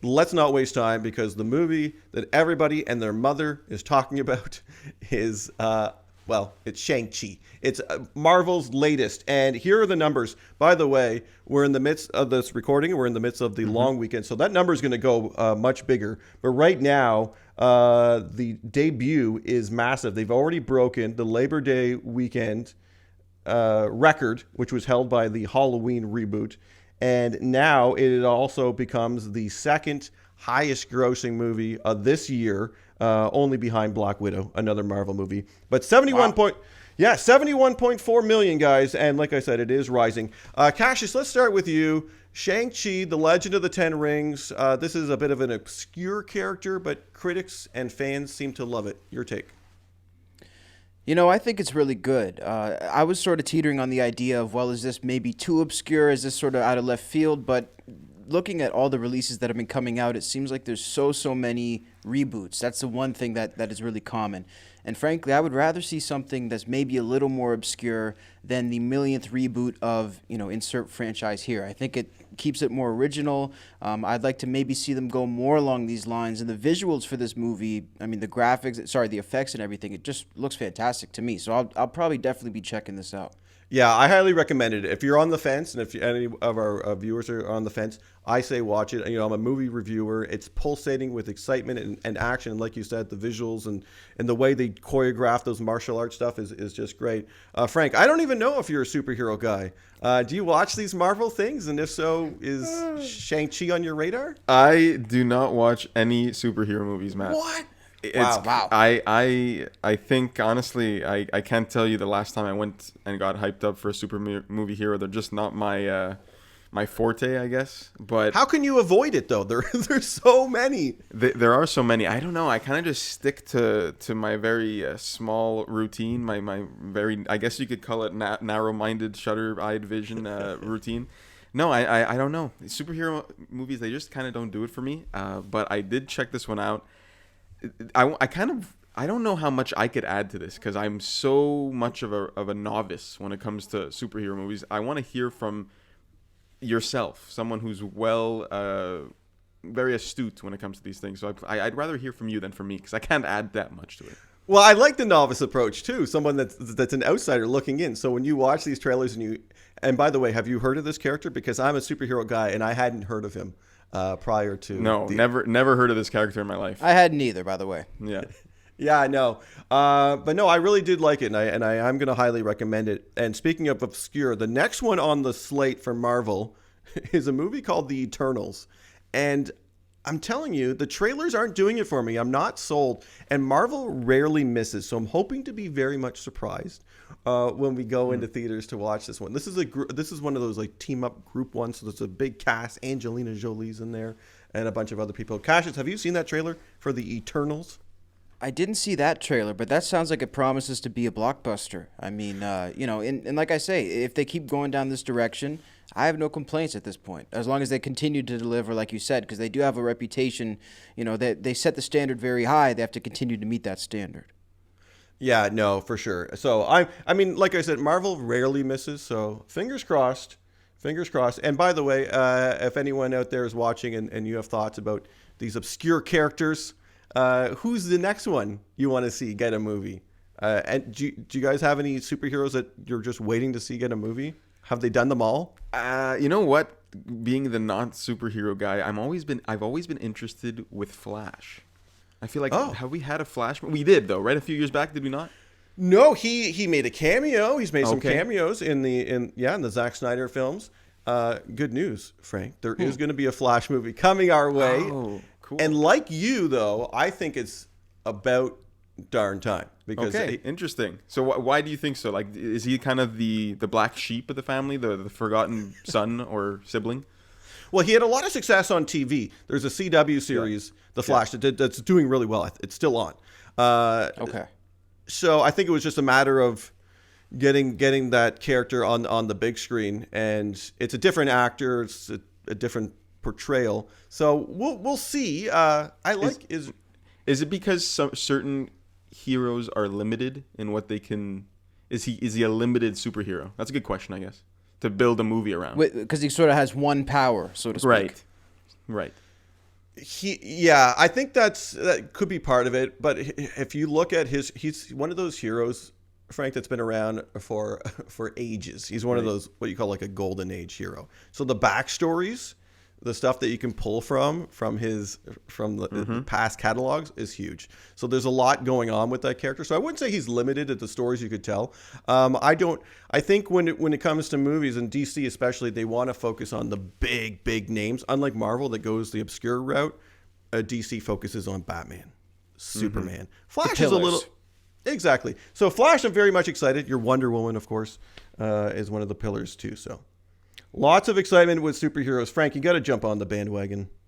let's not waste time because the movie that everybody and their mother is talking about is, it's Shang-Chi. It's Marvel's latest. And here are the numbers. By the way, we're in the midst of this recording. We're in the midst of the long weekend. So that number is going to go much bigger. But right now, the debut is massive. They've already broken the Labor Day weekend record, which was held by the Halloween reboot. And now it also becomes the second highest grossing movie of this year, only behind Black Widow, another Marvel movie. But 71.4 million, guys. And like I said, it is rising. Cassius, let's start with you. Shang-Chi, The Legend of the Ten Rings. This is a bit of an obscure character, but critics and fans seem to love it. Your take. I think it's really good. I was sort of teetering on the idea of, is this maybe too obscure? Is this sort of out of left field? But looking at all the releases that have been coming out, it seems like there's so many reboots. That's the one thing that is really common. And frankly, I would rather see something that's maybe a little more obscure than the millionth reboot of, insert franchise here. I think it keeps it more original. I'd like to maybe see them go more along these lines. And the visuals for this movie, the effects and everything, it just looks fantastic to me. So I'll probably definitely be checking this out. Yeah, I highly recommend it. If you're on the fence, and if any of our viewers are on the fence, I say watch it. I'm a movie reviewer. It's pulsating with excitement and action. And like you said, the visuals and the way they choreograph those martial arts stuff is just great. Frank, I don't even know if you're a superhero guy. Do you watch these Marvel things? And if so, is Shang-Chi on your radar? I do not watch any superhero movies, Matt. What? Wow. I think, honestly, I can't tell you the last time I went and got hyped up for a super movie hero. They're just not my forte, I guess. But how can you avoid it, though? There's so many. There are so many. I don't know. I kind of just stick to my very small routine, my very, I guess you could call it narrow-minded, shutter-eyed vision routine. No, I don't know. Superhero movies, they just kind of don't do it for me. But I did check this one out. I don't know how much I could add to this because I'm so much of a novice when it comes to superhero movies. I want to hear from yourself, someone who's very astute when it comes to these things. So I'd rather hear from you than from me because I can't add that much to it. Well, I like the novice approach too. Someone that's an outsider looking in. So when you watch these trailers and by the way, have you heard of this character? Because I'm a superhero guy and I hadn't heard of him. Prior to never heard of this character in my life. I hadn't either, by the way. Yeah, I know. But no, I really did like it, and I'm going to highly recommend it. And speaking of obscure, the next one on the slate for Marvel is a movie called The Eternals, and I'm telling you, the trailers aren't doing it for me. I'm not sold, and Marvel rarely misses, so I'm hoping to be very much surprised when we go into theaters to watch this one. This is one of those like team up group ones, so there's a big cast. Angelina Jolie's in there, and a bunch of other people. Cassius, have you seen that trailer for The Eternals? I didn't see that trailer, but that sounds like it promises to be a blockbuster. I mean, and like I say, if they keep going down this direction, I have no complaints at this point, as long as they continue to deliver, like you said, because they do have a reputation. They set the standard very high. They have to continue to meet that standard. Yeah, no, for sure. So I mean, like I said, Marvel rarely misses. So fingers crossed. And by the way, if anyone out there is watching and you have thoughts about these obscure characters, who's the next one you want to see get a movie? And do you guys have any superheroes that you're just waiting to see get a movie? Have they done them all? You know what? Being the non-superhero guy, I've always been interested with Flash. I feel like have we had a Flash? We did though, right? A few years back, did we not? No, he made a cameo. He's made some cameos in the Zack Snyder films. Good news, Frank. There is going to be a Flash movie coming our way. Oh, cool. And like you, though, I think it's about darn time. Because interesting. So why do you think so? Like, is he kind of the black sheep of the family, the forgotten son or sibling? Well, he had a lot of success on TV. There's a CW series, The Flash, that's doing really well. It's still on. So I think it was just a matter of getting that character on the big screen, and it's a different actor, it's a different portrayal. So we'll see. Is it because certain heroes are limited in what they can? Is he a limited superhero? That's a good question, I guess, to build a movie around. Because he sort of has one power, so to speak. Right. I think that could be part of it. But if you look at he's one of those heroes, Frank, that's been around for ages. He's one of those what you call like a golden age hero. So the backstories, the stuff that you can pull from the past catalogs is huge. So there's a lot going on with that character. So I wouldn't say he's limited at the stories you could tell. I think when it comes to movies and DC especially, they want to focus on the big names. Unlike Marvel that goes the obscure route, DC focuses on Batman, Superman. Flash is a little. Exactly. So Flash, I'm very much excited. Your Wonder Woman, of course, is one of the pillars too. So lots of excitement with superheroes. Frank, you got to jump on the bandwagon.